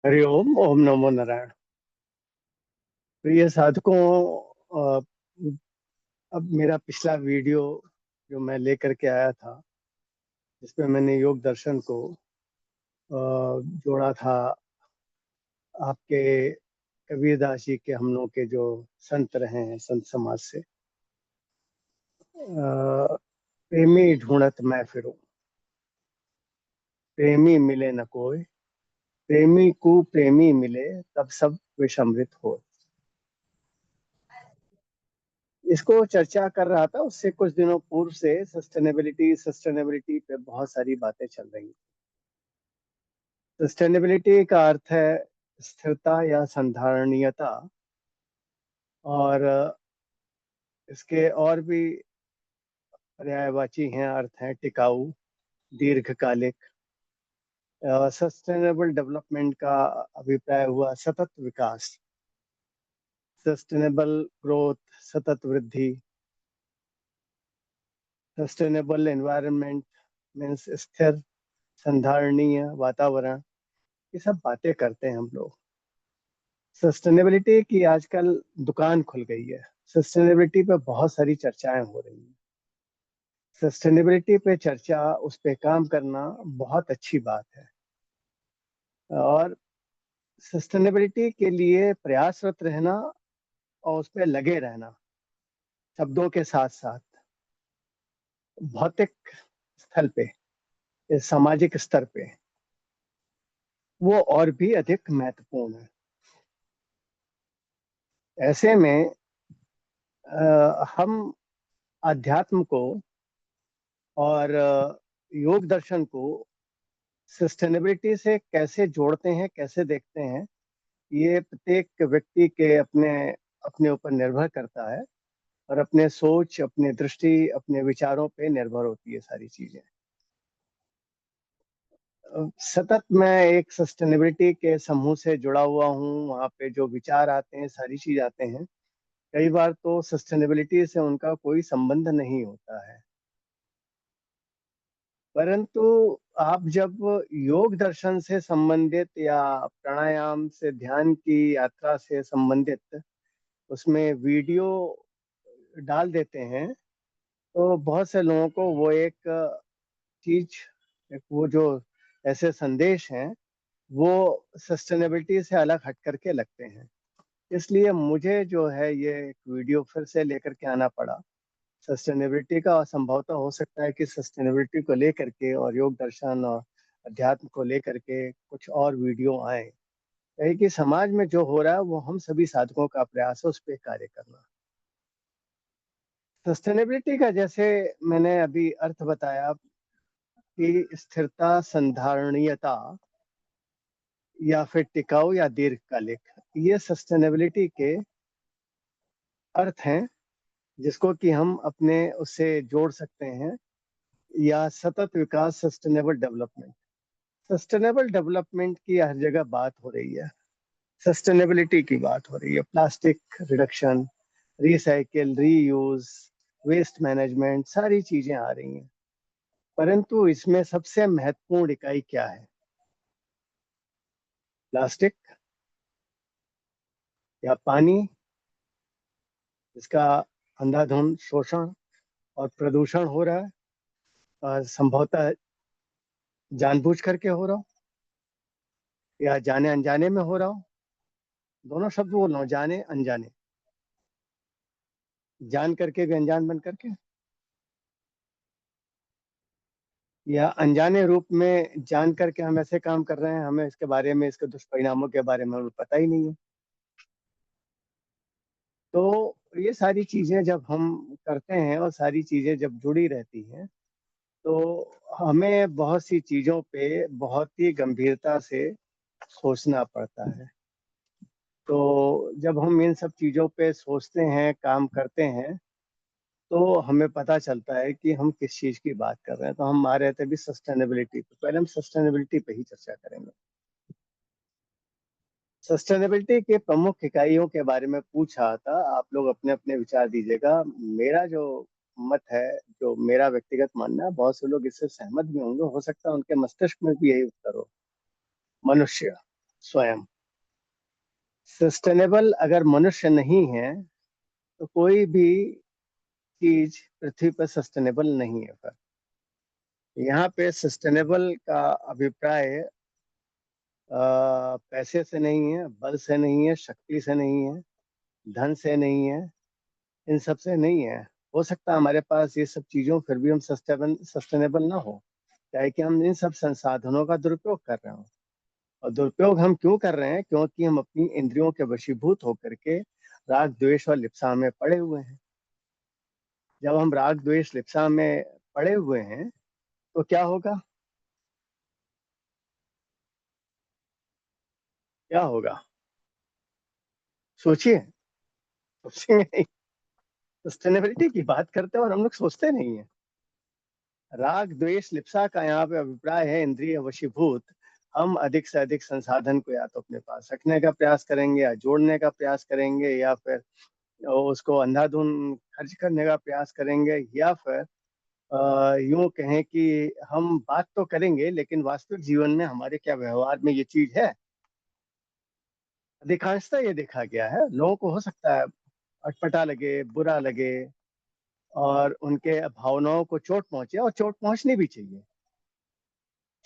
हरि ओम। ओम नमो नारायण। प्रिय साधकों, अ, अब मेरा पिछला वीडियो जो मैं लेकर के आया था, जिसमें मैंने योग दर्शन को जोड़ा था आपके कबीरदास जी के, हम लोग के जो संत रहे हैं संत समाज से। प्रेमी ढूंढत मैं फिरूं, प्रेमी मिले न कोई, प्रेमी को प्रेमी मिले, तब सब विषमृत हो। इसको चर्चा कर रहा था, उससे कुछ दिनों पूर्व से सस्टेनेबिलिटी सस्टेनेबिलिटी पे बहुत सारी बातें चल रही हैं। सस्टेनेबिलिटी का अर्थ है स्थिरता या संधारणीयता, और इसके और भी पर्यायवाची हैं, अर्थ हैं टिकाऊ, दीर्घकालिक। सस्टेनेबल डेवलपमेंट का अभिप्राय हुआ सतत विकास, सस्टेनेबल ग्रोथ, सतत वृद्धि। सस्टेनेबल एनवायरनमेंट मीन्स स्थिर संधारणीय वातावरण। ये सब बातें करते हैं हम लोग। सस्टेनेबिलिटी की आजकल दुकान खुल गई है। सस्टेनेबिलिटी पे बहुत सारी चर्चाएं हो रही हैं। सस्टेनेबिलिटी पे चर्चा, उस पे काम करना बहुत अच्छी बात है। और सस्टेनेबिलिटी के लिए प्रयासरत रहना और उस पे लगे रहना, शब्दों के साथ साथ भौतिक स्थल पे, इस सामाजिक स्तर पे, वो और भी अधिक महत्वपूर्ण है। ऐसे में हम अध्यात्म को और योग दर्शन को सस्टेनेबिलिटी से कैसे जोड़ते हैं, कैसे देखते हैं, ये प्रत्येक व्यक्ति के अपने अपने ऊपर निर्भर करता है। और अपने सोच, अपने दृष्टि, अपने विचारों पे निर्भर होती है सारी चीजें। सतत मैं एक सस्टेनेबिलिटी के समूह से जुड़ा हुआ हूँ। वहाँ पे जो विचार आते हैं, सारी चीज आते हैं, कई बार तो सस्टेनेबिलिटी से उनका कोई संबंध नहीं होता है। परंतु आप जब योग दर्शन से संबंधित या प्राणायाम से, ध्यान की यात्रा से संबंधित उसमें वीडियो डाल देते हैं, तो बहुत से लोगों को वो एक चीज, एक वो जो ऐसे संदेश हैं, वो सस्टेनेबिलिटी से अलग हट करके लगते हैं। इसलिए मुझे जो है ये एक वीडियो फिर से लेकर के आना पड़ा सस्टेनेबिलिटी का। और संभवतः हो सकता है कि सस्टेनेबिलिटी को लेकर के और योग दर्शन और अध्यात्म को लेकर के कुछ और वीडियो आए। कहे कि समाज में जो हो रहा है वो हम सभी साधकों का प्रयास है उस पर कार्य करना। सस्टेनेबिलिटी का जैसे मैंने अभी अर्थ बताया कि स्थिरता, संधारणीयता, या फिर टिकाऊ या दीर्घकालिक, ये सस्टेनेबिलिटी के अर्थ हैं, जिसको कि हम अपने उससे जोड़ सकते हैं। या सतत विकास, सस्टेनेबल डेवलपमेंट। सस्टेनेबल डेवलपमेंट की हर जगह बात हो रही है, सस्टेनेबिलिटी की बात हो रही है। Plastic reduction, recycle, reuse, waste management, सारी चीजें आ रही हैं। परंतु इसमें सबसे महत्वपूर्ण इकाई क्या है? प्लास्टिक या पानी, इसका अंधाधुंध शोषण और प्रदूषण हो रहा है, और संभवतः जानबूझ करके हो रहा हो या जाने अनजाने में हो रहा हो। दोनों शब्द बोल रहा हूँ, जाने अनजाने, जान करके भी अनजान बन करके, या अनजाने रूप में जान करके हम ऐसे काम कर रहे हैं, हमें इसके बारे में, इसके दुष्परिणामों के बारे में हमें पता ही नहीं है। तो ये सारी चीजें जब हम करते हैं और सारी चीजें जब जुड़ी रहती हैं, तो हमें बहुत सी चीजों पे बहुत ही गंभीरता से सोचना पड़ता है। तो जब हम इन सब चीजों पे सोचते हैं, काम करते हैं, तो हमें पता चलता है कि हम किस चीज की बात कर रहे हैं। तो हम आ रहे थे भी सस्टेनेबिलिटी पे, पहले हम सस्टेनेबिलिटी पे ही चर्चा करेंगे। सस्टेनेबिलिटी के प्रमुख इकाइयों के बारे में पूछ रहा था, आप लोग अपने अपने विचार दीजिएगा। मेरा जो मत है, जो मेरा व्यक्तिगत मानना है, बहुत से लोग इससे सहमत भी होंगे, हो सकता है उनके मस्तिष्क में भी यही उत्तर हो। मनुष्य, स्वयं। सस्टेनेबल अगर मनुष्य नहीं है तो कोई भी चीज पृथ्वी पर सस्टेनेबल नहीं है। पर यहाँ पे सस्टेनेबल का अभिप्राय पैसे से नहीं है, बल से नहीं है, शक्ति से नहीं है, धन से नहीं है, इन सब से नहीं है। हो सकता है हमारे पास ये सब चीजों फिर भी हम सस्टेनेबल ना हो, क्या है कि हम इन सब संसाधनों का दुरुपयोग कर रहे हो। और दुरुपयोग हम क्यों कर रहे हैं? क्योंकि हम अपनी इंद्रियों के वशीभूत होकर के राग द्वेष और लिप्सा में पड़े हुए हैं। जब हम राग द्वेष लिप्सा में पड़े हुए हैं तो क्या होगा? क्या होगा? सोचिए। सोचेंगे नहीं। सस्टेनेबिलिटी की बात करते हैं और हम लोग सोचते नहीं है। राग द्वेष लिप्सा का यहाँ पे अभिप्राय है इंद्रिय वशीभूत। हम अधिक से अधिक संसाधन को या तो अपने पास रखने का प्रयास करेंगे, या जोड़ने का प्रयास करेंगे, या फिर उसको अंधाधुन खर्च करने का प्रयास करेंगे, या फिर यूं कहें कि हम बात तो करेंगे लेकिन वास्तविक जीवन में हमारे क्या व्यवहार में ये चीज है। अधिकांशतः ये देखा गया है, लोगों को हो सकता है अटपटा लगे, बुरा लगे, और उनके भावनाओं को चोट पहुंचे, और चोट पहुंचनी भी चाहिए।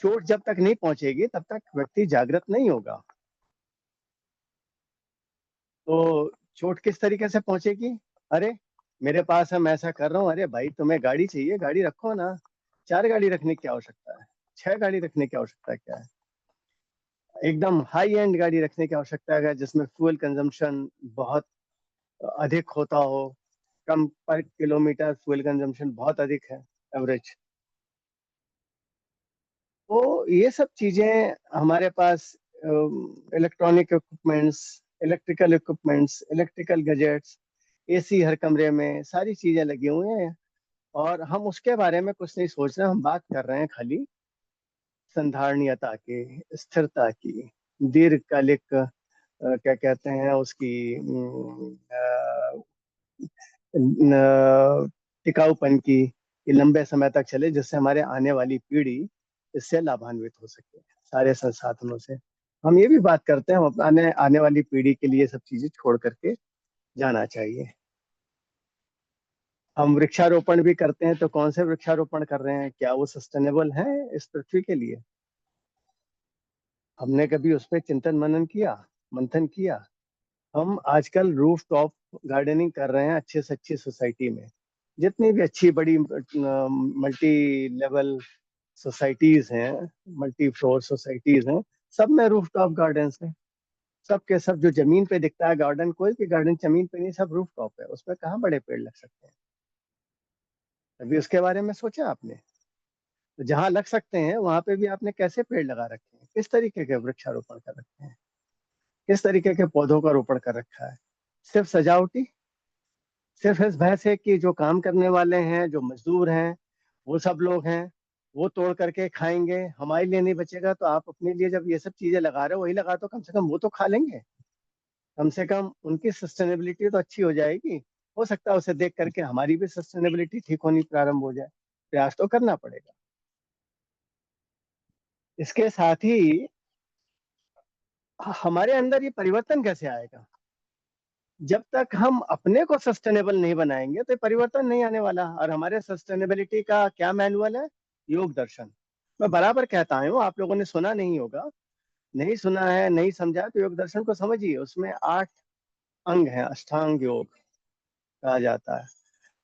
चोट जब तक नहीं पहुंचेगी तब तक व्यक्ति जागृत नहीं होगा। तो चोट किस तरीके से पहुंचेगी? अरे, मेरे पास है, मैं ऐसा कर रहा हूँ, अरे भाई तुम्हें गाड़ी चाहिए, गाड़ी रखो ना। 4 गाड़ी रखने की आवश्यकता है? 6 गाड़ी रखने की आवश्यकता क्या है? एकदम हाई एंड गाड़ी रखने की आवश्यकता है जिसमें फ्यूल कंजम्पशन बहुत अधिक होता हो। कम पर किलोमीटर फ्यूल कंजम्पशन बहुत अधिक है, एवरेज। तो ये सब चीजें हमारे पास, electronic equipments, electrical equipments, electrical gadgets, AC हर कमरे में, सारी चीजें लगी हुई हैं। और हम उसके बारे में कुछ नहीं सोच रहे, हम बात कर रहे हैं खाली संधारणीयता की, स्थिरता की, दीर्घकालिक क्या कहते हैं उसकी, टिकाऊपन की, कि लंबे समय तक चले, जिससे हमारे आने वाली पीढ़ी इससे लाभान्वित हो सके सारे संसाधनों से। हम ये भी बात करते हैं, हम अपने आने वाली पीढ़ी के लिए सब चीजें छोड़ करके जाना चाहिए। हम वृक्षारोपण भी करते हैं तो कौन से वृक्षारोपण कर रहे हैं? क्या वो सस्टेनेबल है इस पृथ्वी के लिए? हमने कभी उस पर चिंतन मनन किया, मंथन किया? हम आजकल रूफ टॉप गार्डनिंग कर रहे हैं अच्छे से अच्छी सोसाइटी में। जितनी भी अच्छी बड़ी मल्टी लेवल सोसाइटीज हैं, मल्टी फ्लोर सोसाइटीज हैं, सब में रूफ टॉप गार्डन हैं। सब के सब जो जमीन पे दिखता है गार्डन, कोई भी गार्डन जमीन पे नहीं, सब रूफ टॉप है, उसमें कहाँ बड़े पेड़ लग सकते हैं? अभी उसके बारे में सोचा आपने? तो जहाँ लग सकते हैं वहां पे भी आपने कैसे पेड़ लगा रखे हैं? किस तरीके के वृक्षारोपण कर रखे हैं? किस तरीके के पौधों का रोपण कर रखा है? सिर्फ सजावटी? सिर्फ इस भय से कि जो काम करने वाले हैं, जो मजदूर हैं, वो सब लोग हैं, वो तोड़ करके खाएंगे, हमारे लिए नहीं बचेगा। तो आप अपने लिए जब ये सब चीजें लगा रहे हो, वही लगा, तो कम से कम वो तो खा लेंगे। कम से कम उनकी सस्टेनेबिलिटी तो अच्छी हो जाएगी। हो सकता है उसे देख करके हमारी भी सस्टेनेबिलिटी ठीक होनी प्रारंभ हो जाए। प्रयास तो करना पड़ेगा। इसके साथ ही हमारे अंदर ये परिवर्तन कैसे आएगा? जब तक हम अपने को सस्टेनेबल नहीं बनाएंगे तो परिवर्तन नहीं आने वाला। और हमारे सस्टेनेबिलिटी का क्या मैनुअल है? योग दर्शन। मैं बराबर कहता हूँ, आप लोगों ने सुना नहीं होगा, नहीं सुना है, नहीं समझा, तो योग दर्शन को समझिए। उसमें 8 अंग हैं, अष्टांग योग कहा जाता है।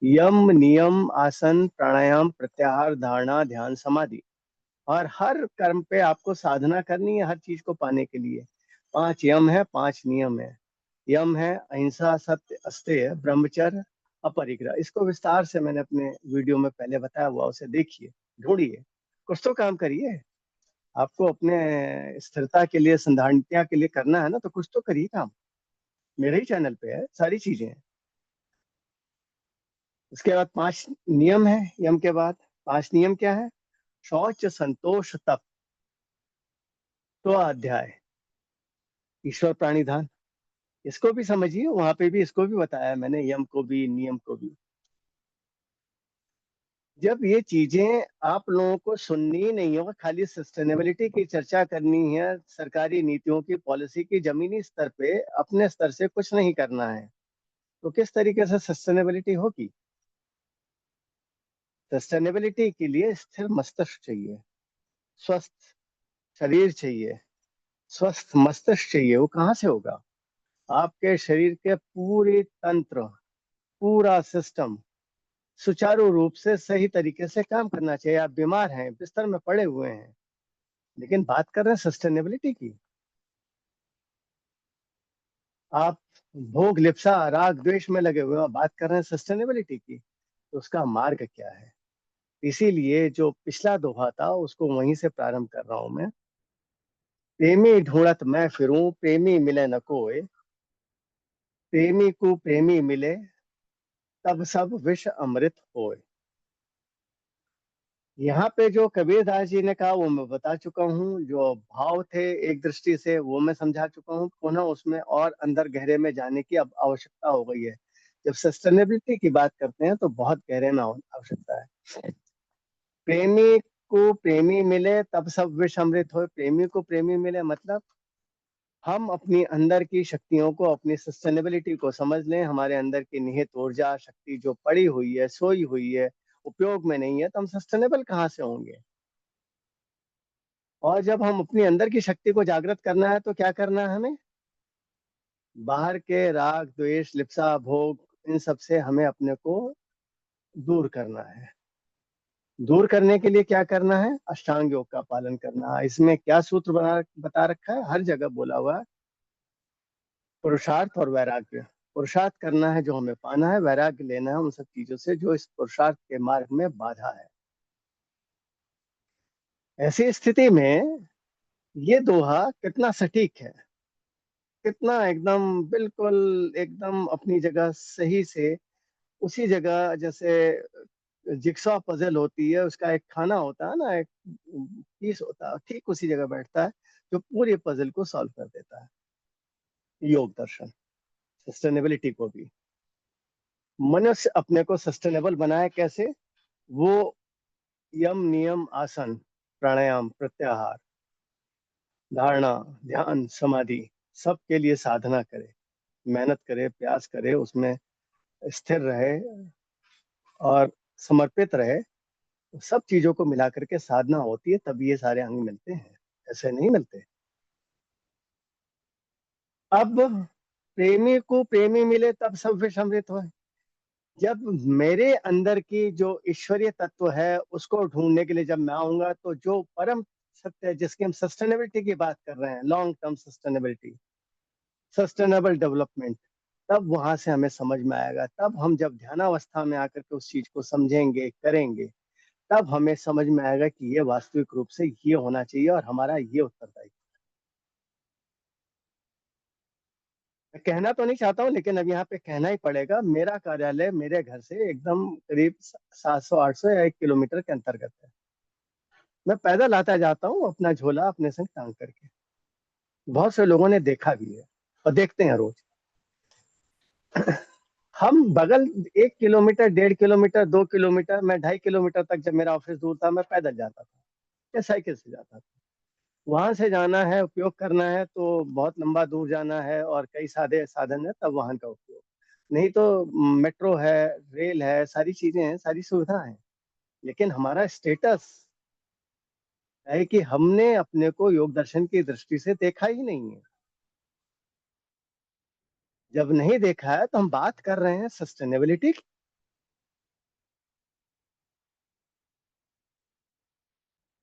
यम, नियम, आसन, प्राणायाम, प्रत्याहार, धारणा, ध्यान, समाधि। और हर कर्म पे आपको साधना करनी है, हर चीज को पाने के लिए। 5 यम है, 5 नियम है। यम है अहिंसा, सत्य, अस्तेय, ब्रह्मचर्य, अपरिग्रह। इसको विस्तार से मैंने अपने वीडियो में पहले बताया हुआ, उसे देखिए, ढूंढिए, कुछ तो काम करिए। आपको अपने स्थिरता के लिए, संधारणता के लिए करना है ना, तो कुछ तो करिए काम। मेरे ही चैनल पे है सारी चीजें हैं। उसके बाद 5 नियम है, यम के बाद 5 नियम क्या है? शौच, संतोष, तप, तो अध्याय, ईश्वर प्राणिधान। इसको भी समझिए, वहां पे भी इसको भी बताया मैंने, यम को भी, नियम को भी। जब ये चीजें आप लोगों को सुननी ही नहीं होगा, खाली सस्टेनेबिलिटी की चर्चा करनी है, सरकारी नीतियों की, पॉलिसी की, जमीनी स्तर पे अपने स्तर से कुछ नहीं करना है, तो किस तरीके से सस्टेनेबिलिटी होगी? सस्टेनेबिलिटी के लिए स्थिर मस्तिष्क चाहिए, स्वस्थ शरीर चाहिए, स्वस्थ मस्तिष्क चाहिए। वो कहाँ से होगा? आपके शरीर के पूरे तंत्र, पूरा सिस्टम सुचारू रूप से सही तरीके से काम करना चाहिए। आप बीमार हैं, बिस्तर में पड़े हुए हैं, लेकिन बात कर रहे हैं सस्टेनेबिलिटी की। आप भोग लिप्सा राग द्वेष में लगे हुए हैं, बात कर रहे हैं सस्टेनेबिलिटी की। तो उसका मार्ग क्या है? इसीलिए जो पिछला दोहा था उसको वहीं से प्रारंभ कर रहा हूं मैं। प्रेमी ढूंढत मैं फिरूं, प्रेमी मिले न कोय, प्रेमी को प्रेमी मिले, तब सब विष अमृत होए। यहाँ पे जो कबीरदास जी ने कहा वो मैं बता चुका हूँ, जो भाव थे एक दृष्टि से वो मैं समझा चुका हूँ। पुनः उसमें और अंदर गहरे में जाने की अब आवश्यकता हो गई है। जब सस्टेनेबिलिटी की बात करते हैं तो बहुत गहरे में आवश्यकता है। प्रेमी को प्रेमी मिले तब सब विष अमृत हो। प्रेमी को प्रेमी मिले मतलब हम अपनी अंदर की शक्तियों को, अपनी सस्टेनेबिलिटी को समझ लें। हमारे अंदर की निहित ऊर्जा शक्ति जो पड़ी हुई है, सोई हुई है, उपयोग में नहीं है, तो हम सस्टेनेबल कहाँ से होंगे? और जब हम अपनी अंदर की शक्ति को जागृत करना है तो क्या करना है हमें? बाहर के राग द्वेष लिप्सा भोग इन सब से हमें अपने को दूर करना है। दूर करने के लिए क्या करना है? अष्टांग योग का पालन करना है। इसमें क्या सूत्र बता रखा है, हर जगह बोला हुआ है, पुरुषार्थ और वैराग्य। पुरुषार्थ करना है जो हमें पाना है, वैराग्य लेना है उन सब चीजों से जो इस पुरुषार्थ के मार्ग में बाधा है। ऐसी स्थिति में ये दोहा कितना सटीक है, कितना एकदम बिल्कुल एकदम अपनी जगह सही से, उसी जगह जैसे जिक्सॉ पजल होती है, उसका एक खाना होता है ना, एक पीस होता है, ठीक उसी जगह बैठता है जो पूरी पजल को सॉल्व कर देता है। योग दर्शन सस्टेनेबिलिटी को भी, मनुष्य अपने को सस्टेनेबल बनाए कैसे? वो यम नियम आसन प्राणायाम प्रत्याहार धारणा ध्यान समाधि सबके लिए साधना करे, मेहनत करे, प्रयास करे, उसमें स्थिर रहे और समर्पित रहे। सब चीजों को मिला करके साधना होती है, तब ये सारे अंग मिलते हैं, ऐसे नहीं मिलते। अब प्रेमी को प्रेमी मिले तब सब विष अमृत हो। जब मेरे अंदर की जो ईश्वरीय तत्व है उसको ढूंढने के लिए जब मैं आऊंगा, तो जो परम सत्य है जिसकी हम सस्टेनेबिलिटी की बात कर रहे हैं, long term sustainability, sustainable development, तब वहां से हमें समझ में आएगा। तब हम जब ध्यानावस्था में आकर के उस चीज को समझेंगे करेंगे, तब हमें समझ में आएगा कि ये वास्तविक रूप से ये होना चाहिए और हमारा ये उत्तरदायित्व। मैं कहना तो नहीं चाहता हूँ, लेकिन अब यहाँ पे कहना ही पड़ेगा। मेरा कार्यालय मेरे घर से एकदम करीब 700 800 या 1 किलोमीटर के अंतर्गत है। मैं पैदल आता जाता हूँ अपना झोला अपने संग टांग करके। बहुत से लोगों ने देखा भी है और देखते हैं रोज। हम बगल 1 किलोमीटर 1.5 किलोमीटर 2 किलोमीटर, मैं 2.5 किलोमीटर तक जब मेरा ऑफिस दूर था मैं पैदल जाता था या साइकिल से जाता था। वहां से जाना है, उपयोग करना है तो बहुत लंबा दूर जाना है और कई सादे साधन है, तब वाहन का उपयोग। नहीं तो मेट्रो है, रेल है, सारी चीजें हैं, सारी सुविधा है। लेकिन हमारा स्टेटस है कि हमने अपने को योग दर्शन की दृष्टि से देखा ही नहीं है। जब नहीं देखा है तो हम बात कर रहे हैं सस्टेनेबिलिटी की।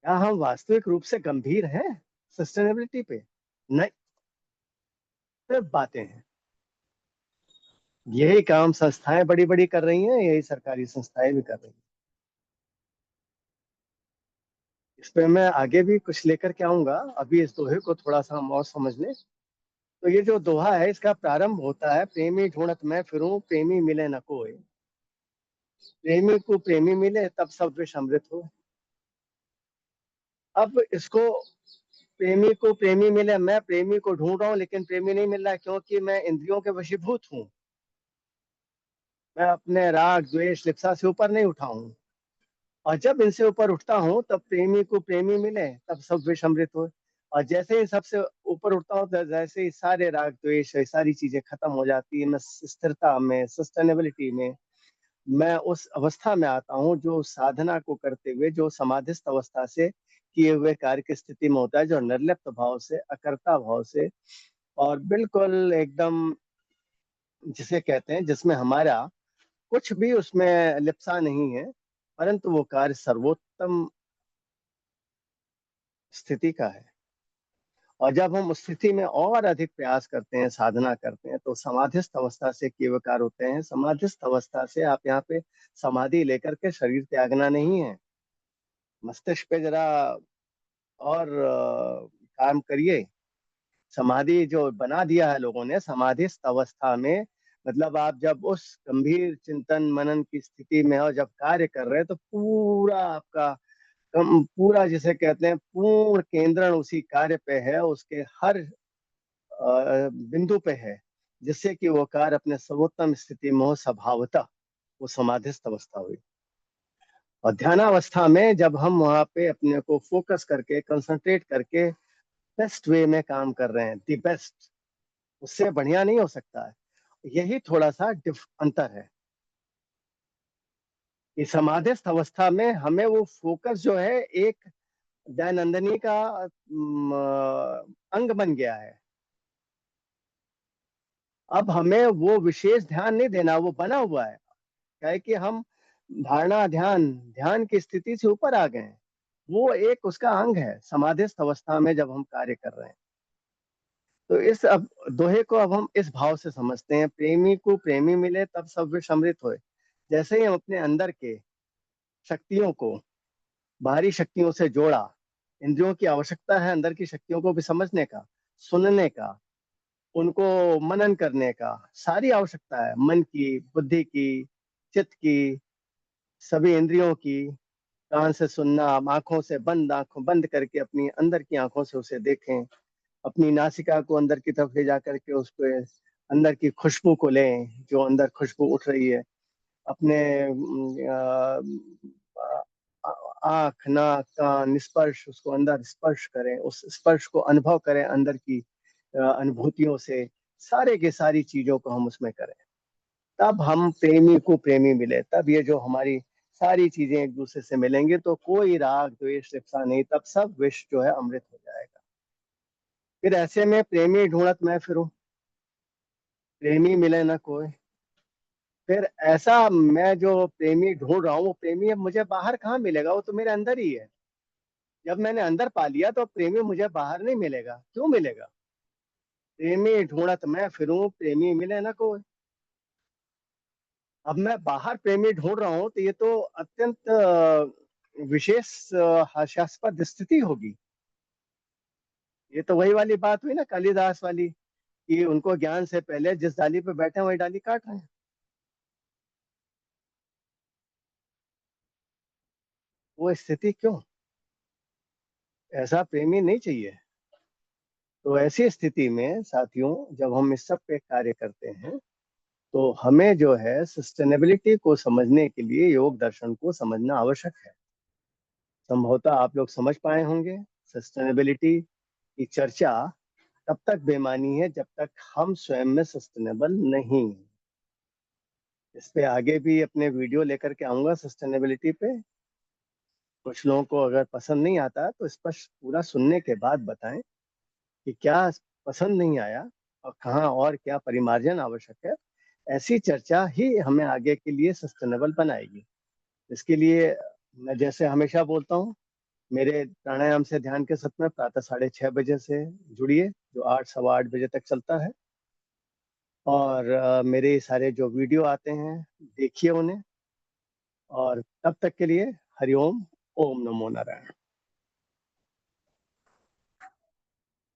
क्या हम वास्तविक रूप से गंभीर हैं सस्टेनेबिलिटी पे? नहीं, सिर्फ बातें हैं। यही काम संस्थाएं बड़ी बड़ी कर रही हैं, यही सरकारी संस्थाएं भी कर रही हैं। इस पे मैं आगे भी कुछ लेकर के आऊंगा। अभी इस दोहे को थोड़ा सा हम और समझ लें। तो ये जो दोहा है इसका प्रारंभ होता है, प्रेमी ढूंढत मैं फिरूं, प्रेमी मिले न कोई, प्रेमी को प्रेमी मिले तब सब विष अमृत हो। अब इसको, प्रेमी को प्रेमी मिले, मैं प्रेमी को ढूंढ रहा हूँ लेकिन प्रेमी नहीं मिल रहा है, क्योंकि मैं इंद्रियों के वशीभूत हूँ। मैं अपने राग द्वेष लिप्सा से ऊपर नहीं उठा हूँ। और जब इनसे ऊपर उठता हूँ तब प्रेमी को प्रेमी मिले तब सब विष अमृत हो। और जैसे ही सबसे ऊपर उठता हूँ तो जैसे ही सारे राग द्वेष ये सारी चीजें खत्म हो जाती है, मैं स्थिरता में, सस्टेनेबिलिटी में, मैं उस अवस्था में आता हूँ जो साधना को करते हुए, जो समाधिस्थ अवस्था से किए हुए कार्य की स्थिति में होता है, जो निर्लिप्त भाव से, अकर्ता भाव से, और बिल्कुल एकदम जिसे कहते हैं जिसमें हमारा कुछ भी उसमें लिप्सा नहीं है, परंतु वो कार्य सर्वोत्तम स्थिति का है। और जब हम उस स्थिति में और अधिक प्रयास करते हैं, साधना करते हैं, तो समाधिस्थ अवस्था से किए हुए कार्य होते हैं। समाधिस्थ अवस्था से आप यहाँ पे समाधि लेकर के शरीर त्यागना नहीं है। मस्तिष्क पे जरा और काम करिए। समाधि जो बना दिया है लोगों ने समाधिस्थ अवस्था में, मतलब आप जब उस गंभीर चिंतन मनन की स्थिति में हो, जब कार्य कर रहे हैं, तो पूरा आपका पूरा जिसे कहते हैं पूर्ण केंद्रण उसी कार्य पे है, उसके हर बिंदु पे है, जिससे कि वो कार्य अपने सर्वोत्तम स्थिति में हो स्वभावतः। वो समाधिस्थ अवस्था हुई। और ध्यानावस्था में जब हम वहां पे अपने को फोकस करके कंसंट्रेट करके बेस्ट वे में काम कर रहे हैं, दी बेस्ट, उससे बढ़िया नहीं हो सकता है। यही थोड़ा सा अंतर है कि समाधिस्थ अवस्था में हमें वो फोकस जो है एक दयानंदनी का अंग बन गया है। अब हमें वो विशेष ध्यान नहीं देना, वो बना हुआ है। क्या है कि हम धारणा ध्यान ध्यान की स्थिति से ऊपर आ गए हैं। वो एक उसका अंग है समाधिस्थ अवस्था में जब हम कार्य कर रहे हैं। तो इस अब दोहे को अब हम इस भाव से समझते हैं, प्रेमी को प्रेमी मिले तब सब विष अमृत होए। जैसे ही हम अपने अंदर के शक्तियों को बाहरी शक्तियों से जोड़ा, इंद्रियों की आवश्यकता है अंदर की शक्तियों को भी समझने का, सुनने का, उनको मनन करने का, सारी आवश्यकता है, मन की, बुद्धि की, चित्त की, सभी इंद्रियों की। कान से सुनना, आंखों से बंद, आंखों बंद करके अपनी अंदर की आंखों से उसे देखें, अपनी नासिका को अंदर की तरफ ले जा करके उसको अंदर की खुशबू को लें, जो अंदर खुशबू उठ रही है, अपने आंख नाक कान स्पर्श, उसको अंदर स्पर्श करें, उस स्पर्श को अनुभव करें अंदर की अनुभूतियों से, सारे के सारी चीजों को हम उसमें करें। तब हम प्रेमी को प्रेमी मिले, तब ये जो हमारी सारी चीजें एक दूसरे से मिलेंगे, तो कोई राग द्वेष लिप्सा नहीं, तब सब विष जो है अमृत हो जाएगा। फिर ऐसे में प्रेमी ढूंढत मैं फिरूं, प्रेमी मिले ना कोई। फिर ऐसा मैं जो प्रेमी ढूंढ रहा हूँ, वो प्रेमी अब मुझे बाहर कहाँ मिलेगा, वो तो मेरे अंदर ही है। जब मैंने अंदर पा लिया तो प्रेमी मुझे बाहर नहीं मिलेगा, क्यों मिलेगा? प्रेमी ढूंढत मैं फिरूं, प्रेमी मिले ना कोई। अब मैं बाहर प्रेमी ढूंढ रहा हूँ तो ये तो अत्यंत विशेष हास्यास्पद स्थिति होगी। ये तो वही वाली बात हुई ना कालिदास वाली, कि उनको ज्ञान से पहले जिस डाली पे बैठे हैं वही डाली काट रहे हैं। वो स्थिति क्यों? ऐसा प्रेमी नहीं चाहिए। तो ऐसी स्थिति में साथियों, जब हम इस सब पे कार्य करते हैं, तो हमें जो है सस्टेनेबिलिटी को समझने के लिए योग दर्शन को समझना आवश्यक है। संभवतः आप लोग समझ पाए होंगे, सस्टेनेबिलिटी की चर्चा तब तक बेमानी है जब तक हम स्वयं में सस्टेनेबल नहीं। इस पे आगे भी अपने वीडियो लेकर के आऊंगा सस्टेनेबिलिटी पे। कुछ लोगों को अगर पसंद नहीं आता तो स्पष्ट पूरा सुनने के बाद बताएं कि क्या पसंद नहीं आया और कहाँ और क्या परिमार्जन आवश्यक है। ऐसी चर्चा ही हमें आगे के लिए सस्टेनेबल बनाएगी। इसके लिए मैं जैसे हमेशा बोलता हूँ, मेरे प्राणायाम से ध्यान के सत्र में प्रातः 6:30 बजे से जुड़िए, जो 8 सवा 8 बजे तक चलता है। और मेरे सारे जो वीडियो आते हैं देखिए उन्हें। और तब तक के लिए हरिओम, ओम नमो नारायण।